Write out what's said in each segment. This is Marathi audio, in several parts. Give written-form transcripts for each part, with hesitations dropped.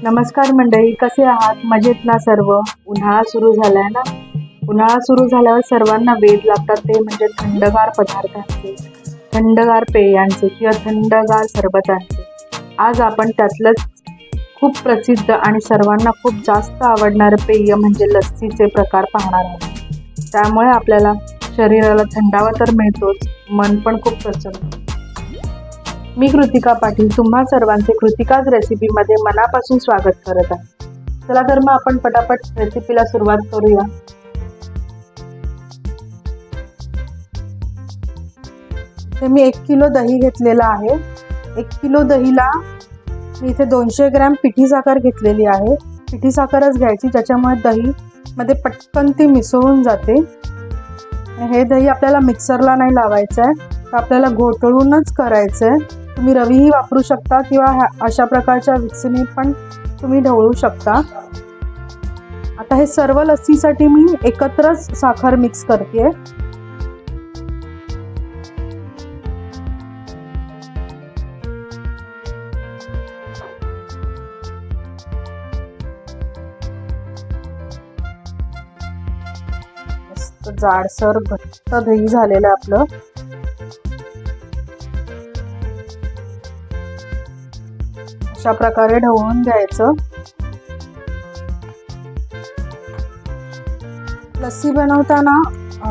नमस्कार मंडळी, कसे आहात? मजेत ना सर्व? उन्हाळा सुरू झालाय ना. उन्हाळा सुरू झाल्यावर सर्वांना वेध लागतात ते म्हणजे थंडगार पदार्थांचे, थंडगार पेयांचे किंवा थंडगार सरबतांचे. आज आपण त्यातलंच खूप प्रसिद्ध आणि सर्वांना खूप जास्त आवडणारं पेय म्हणजे लस्सीचे प्रकार पाहणार आहोत. त्यामुळे आपल्याला शरीराला थंडावा तर मिळतोच, मन पण खूप प्रसन्न. मी कृतिका पाटील तुम्हा सर्वांचे कृतिकाज रेसिपीमध्ये मनापासून स्वागत करत आहे. चला तर मग आपण पटापट रेसिपीला सुरुवात करूया. हे मी 1 किलो दही घेतलेला आहे. 1 किलो दहीला मी इथे 200 ग्रॅम पिठी साखर घेतलेली आहे. पिठी साखरच घ्यायची, त्याच्यामुळे दही मध्ये पटकन ती मिसळून जाते. हे दही आपल्याला मिक्सरला नाही लावायचं आहे, तर आपल्याला घोटळूनच करायचं आहे. तुम्ही रवीही वापरू शकता किंवा अशा प्रकारच्या विक्सने पण तुम्ही ढवळू शकता. आता हे सर्व लस्सीसाठी मी एकत्रच साखर मिक्स करते. मस्त जाडसर घट्ट दही झालेलं आपलं. अशा प्रकारे ढवळून घ्यायचं. लस्सी बनवताना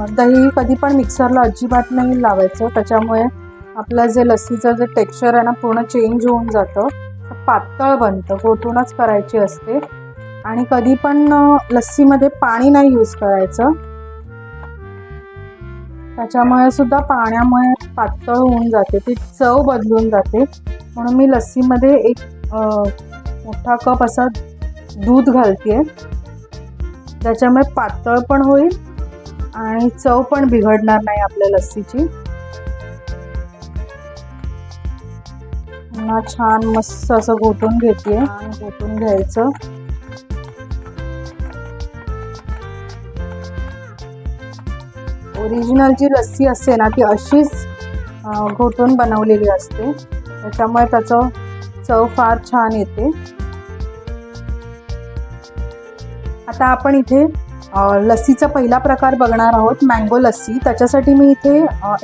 दही कधी पण मिक्सरला अजिबात नाही लावायचं, त्याच्यामुळे आपलं जे लस्सीचं जे टेक्स्चर आहे ना पूर्ण चेंज होऊन जातं, पातळ बनतं. घोटूनच करायची असते. आणि कधी पण लस्सीमध्ये पाणी नाही यूज करायचं, त्याच्यामुळे सुद्धा पाण्यामुळे पातळ होऊन जाते, ती चव बदलून जाते. म्हणून मी लस्सीमध्ये एक मोठा कप असा दूध घालते, त्याच्यामुळे पातळ पण होईल आणि चव पण बिघडणार नाही आपल्या लस्सीची. पुन्हा छान मस्त असं घोटून घेते. घोटून घ्यायचं. ओरिजिनल जी लस्सी असते ना ती अशीच घोटून बनवलेली असते, त्याच्यामुळे त्याचं चव फार छान येते. आता आपण इथे लस्सीचा पहिला प्रकार बघणार आहोत, मँगो लस्सी. त्याच्यासाठी मी इथे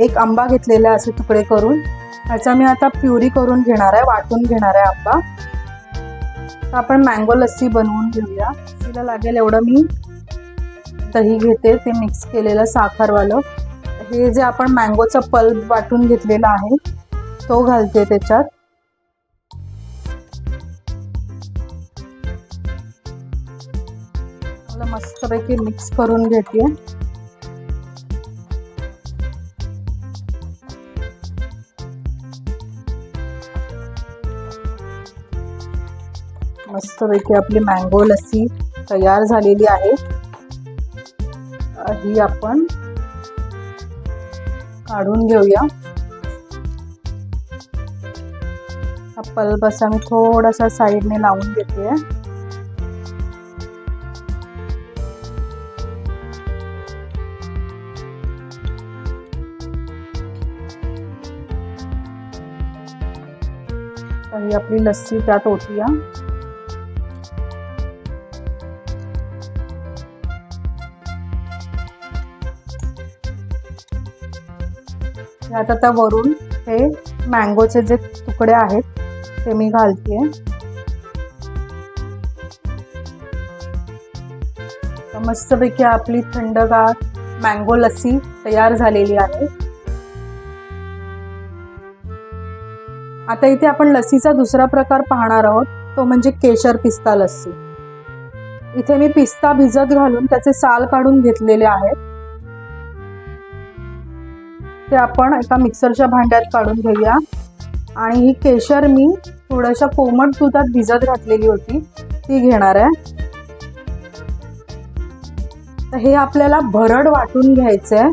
एक आंबा घेतलेला असे तुकडे करून, त्याचा मी आता प्युरी करून घेणार आहे, वाटून घेणार आहे आंबा. तर आपण मँगो लस्सी बनवून घेऊया. तिला लागेल एवढं मी दही घेते, ते मिक्स केलेलं साखरवालं. हे जे आपण मँगोचा पल्प वाटून घेतलेला आहे तो घालते त्याच्यात. मस्तपैकी मिक्स करून घेते. मस्तपैकी आपली मँगो लस्सी तयार झालेली आहे. ही आपण काढून घेऊया. हा पल्प असा मी थोडासा साईडने लावून घेते. ही आपली लस्सी त्यात ओतूया. आता त्या वरून हे मँगोचे जे तुकडे आहेत ते मी घालते. मस्तपैकी आपली थंडगार मँगो लस्सी तयार झालेली आहे. आता इथे आपण लस्सीचा दुसरा प्रकार पाहणार आहोत, तो म्हणजे केशर पिस्ता लस्सी. इथे मी पिस्ता भिजत घालून त्याचे साल काढून घेतलेले आहेत. ते आपण एका मिक्सरच्या भांड्यात काढून घेऊया. आणि ही केशर मी थोड्याशा कोमट दुधात भिजत घातलेली होती, ती घेणार आहे. तर हे आपल्याला भरड वाटून घ्यायचं आहे,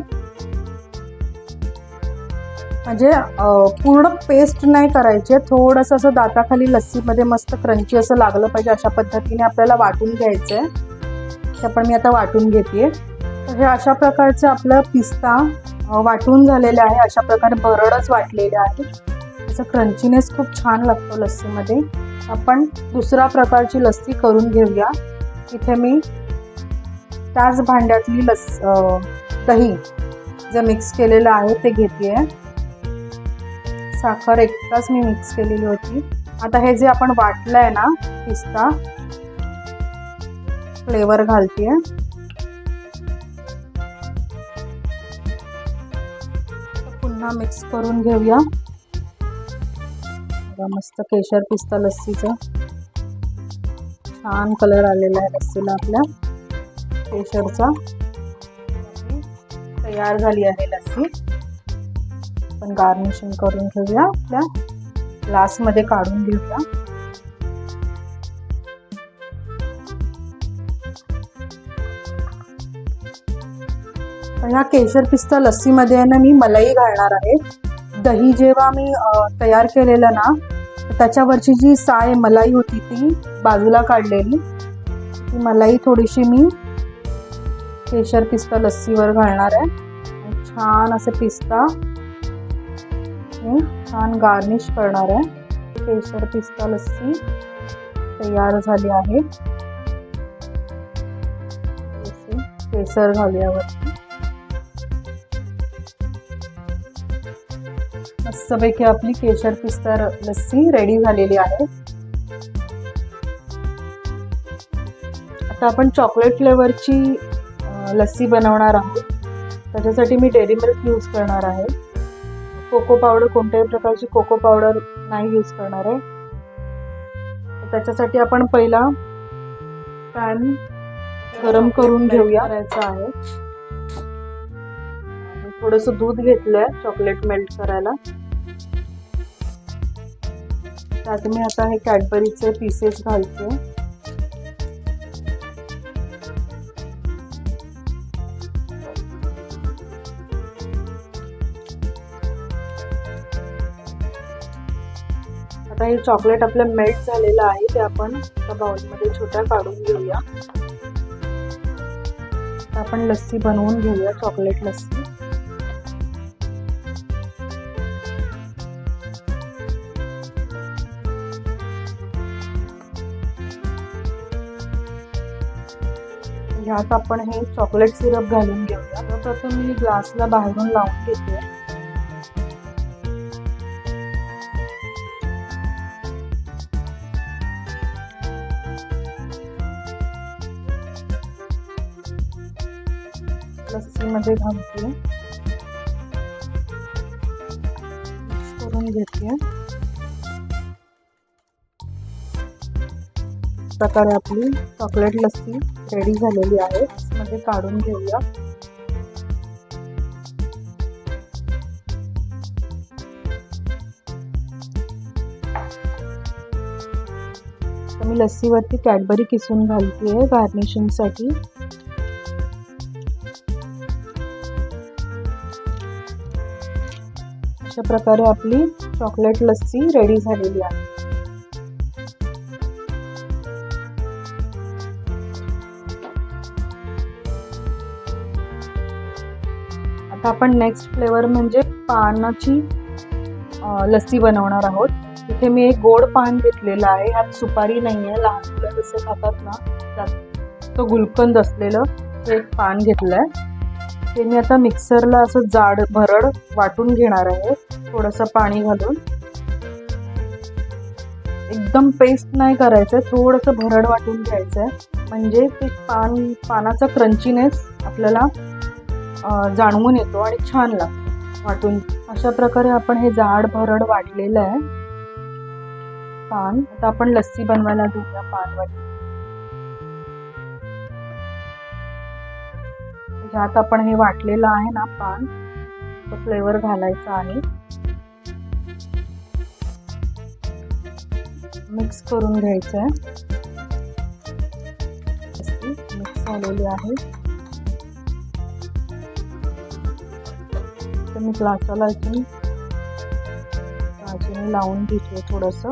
म्हणजे पूर्ण पेस्ट नाही करायची आहे. थोडंसं असं दाताखाली लस्सीमध्ये मस्त क्रंची असं लागलं पाहिजे, अशा पद्धतीने आपल्याला वाटून घ्यायचं आहे. ते पण मी आता वाटून घेते. तर हे अशा प्रकारचं आपलं पिस्ता वाटून झालेले आहे. अशा प्रकारे भरडच वाटलेले आहे. त्याचा क्रंचीनेस खूप छान लागतो लस्सीमध्ये. आपण दुसरा प्रकारची लस्सी करून घेऊया. इथे मी त्याच भांड्यातली दही जे मिक्स केलेलं आहे ते घेतेय. साखर एकदाच मी मिक्स केलेली होती. आता हे जे आपण वाटलंय ना पिस्ता फ्लेवर घालतेय. पुन्हा मिक्स करून घेऊया. मस्त केशर पिस्ता लस्सीचा छान कलर आलेला आहे लस्सीला आपल्या केशरचा. तयार झाली आहे लस्सी. आपण गार्निशिंग करून घेऊया. आपल्या ग्लासमध्ये काढून घेऊया. ह्या केशर पिस्ता लस्सीमध्ये ना मी मलाई घालणार आहे. दही जेव्हा मी तयार केलेलं ना त्याच्यावरची जी साय मलाई होती ती बाजूला काढलेली ती मलाई थोडीशी मी केशर पिस्ता लस्सीवर घालणार आहे. छान असे पिस्ता छान गार्निश करणार आहे. केशर पिस्ता लस्सी तयार झाली आहे. केसर घालूयावरती. मस्तपैकी आपली केशर पिस्ता लस्सी रेडी झालेली आहे. आता आपण चॉकलेट फ्लेवरची लस्सी बनवणार आहोत. त्याच्यासाठी मी डेअरी मिल्क यूज करणार आहे. कोको पावडर, कोणत्याही प्रकारची कोको पावडर नाही यूज करणार आहे. त्याच्यासाठी आपण पहिला पॅन गरम करून घेऊया. करायचं आहे. थोडंसं दूध घेतलंय चॉकलेट मेल्ट करायला. त्यात मी आता हे कॅडबरीचे पीसेस घालते. आता हे चॉकलेट आपलं मेल्ट झालेलं आहे ते आपण एका बाउलमध्ये छोट्या काढून घेऊया. आपण लस्सी बनवून घेऊया. चॉकलेट लस्सी. ह्यात आपण हे चॉकलेट सिरप घालून घेऊया. प्रथम मी ग्लासला बाहेरून लावून घेते. लस्सीमध्ये घालते. मिक्स करून घेते. प्रकारे आपली चॉकलेट लस्सी रेडी झालेली आहे. मध्ये काढून घेऊया. मी लस्सीवरती कॅडबरी किसून घालते गार्निशिंग साठी. अशा प्रकारे आपली चॉकलेट लस्सी रेडी झालेली आहे. आता आपण नेक्स्ट फ्लेवर म्हणजे पानाची लस्सी बनवणार आहोत. इथे मी एक गोड पान घेतलेलं आहे. ह्यात सुपारी नाही आहे. लहान मुलं जसे खातात ना त्यात तो गुलकंद असलेलं एक पान घेतलंय. ते मी आता मिक्सरला असं जाड भरड वाटून घेणार आहे. थोडंसं पाणी घालून. एकदम पेस्ट नाही करायचंय. थोडंसं भरड वाटून घ्यायचंय म्हणजे ते पानाचा क्रंचीनेस आपल्याला जाणवून येतो आणि छान लागतं वाटून. अशा प्रकारे आपण हे जाड भरड वाटलेलं आहे पान. आता आपण लस्सी बनवायला घेऊया पान वाटी. ह्यात आपण हे वाटलेलं आहे ना पान तो फ्लेवर घालायचा आहे. मिक्स करून घ्यायचं आहे. मिक्स झालेली आहे. तर मी ग्लासाला अजून काळजीने लावून घेते थोडंसं.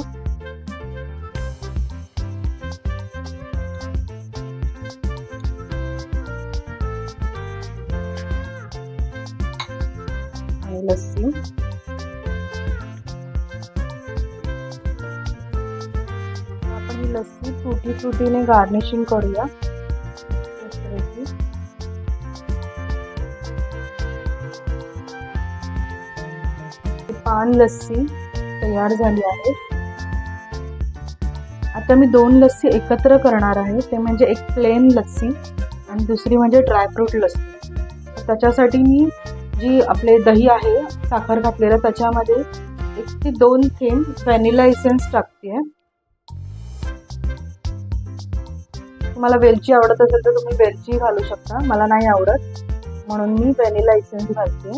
आणि लस्सी लस्सी तुटी तुटीने गार्निशिंग करूया मस्तपैकी. पान लस्सी तयार झाली आहे. आता मी 2 लस्सी एकत्र करणार आहे, ते म्हणजे एक प्लेन लस्सी आणि दुसरी म्हणजे ड्रायफ्रूट लस्सी. त्याच्यासाठी मी जी आपले दही आहे साखर घातलेलं त्याच्यामध्ये 1 ते 2 थेंब व्हॅनिला इसेन्स टाकते. तुम्हाला वेलची आवडत असेल तर तुम्ही वेलची घालू शकता, मला नाही आवडत म्हणून मी व्हॅनिला इसेन्स घालते.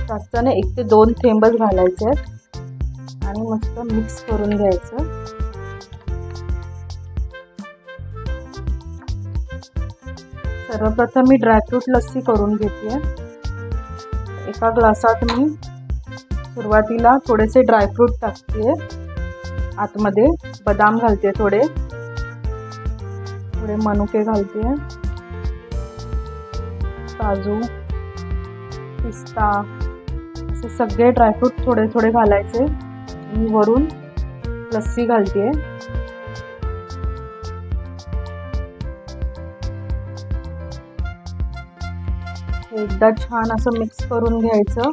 जास्त नाही 1 ते 2 थेंबच घालायचे आहेत आणि मस्त मिक्स करून घ्यायचं. सर्वप्रथम मी ड्रायफ्रूट लस्सी करून घेते. एका ग्लासात मी सुरुवातीला थोडेसे ड्रायफ्रूट टाकते, आतमध्ये बदाम घालते, थोडे मनुके घालते, काजू, पिस्ता असे सगळे ड्रायफ्रूट थोडे थोडे घालायचे आणि वरून लस्सी घालते. एकदा छान असं मिक्स करून घ्यायचं.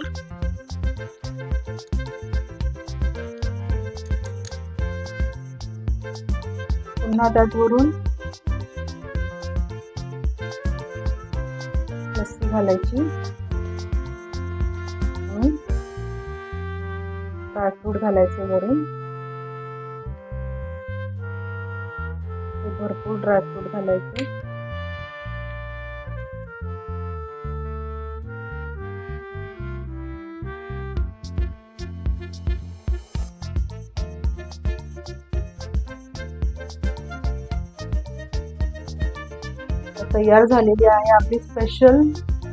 पुन्हा त्यात वरून लस्सी घालायची आणि ड्रायफ्रूट घालायचे वरून. भरपूर ड्रायफ्रूट घालायचे. तयार झालेली आहे आपली स्पेशल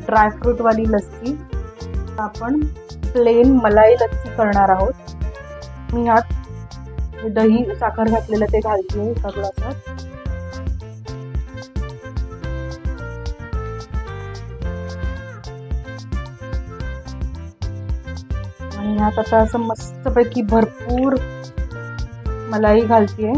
ड्रायफ्रूट वाली लस्सी. आपण प्लेन मलाई लस्सी करणार आहोत. मी ह्यात दही साखर घातलेलं ते घालते एका ग्लासात. आणि ह्यात आता असं मस्तपैकी भरपूर मलाई घालते.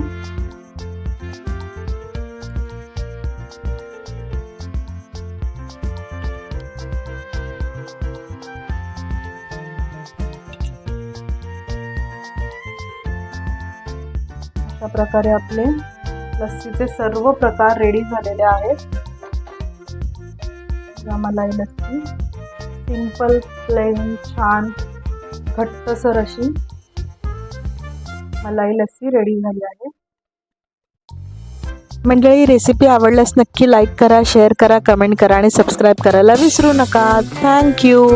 अशा प्रकारे आपले लस्सीचे सर्व प्रकार रेडी झालेले आहेत. मलाई लस्सी सिंपल प्लेन छान घट्टसर अशी मलाई लस्सी रेडी झाली आहे. मंडळी, रेसिपी आवडल्यास नक्की लाईक करा, शेअर करा, कमेंट करा आणि सबस्क्राईब करायला विसरू नका. थँक्यू.